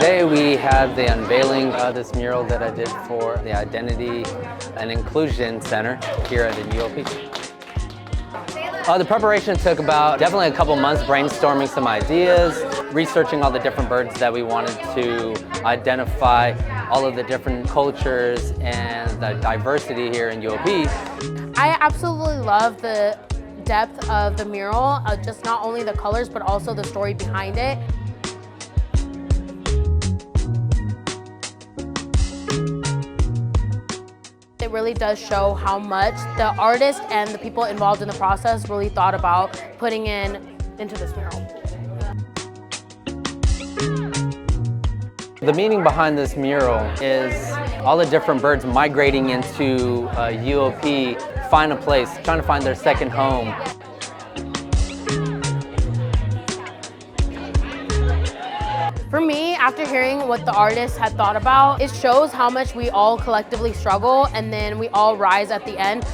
Today we had the unveiling of this mural that I did for the Identity and Inclusion Center here at the UOP. The preparation took about definitely a couple months, brainstorming some ideas, researching all the different birds that we wanted to identify, all of the different cultures and the diversity here in UOP. I absolutely love the depth of the mural, just not only the colors but also the story behind it. It really does show how much the artist and the people involved in the process really thought about putting into this mural. The meaning behind this mural is all the different birds migrating into UOP, find a place, trying to find their second home. For me, after hearing what the artist had thought about, it shows how much we all collectively struggle and then we all rise at the end.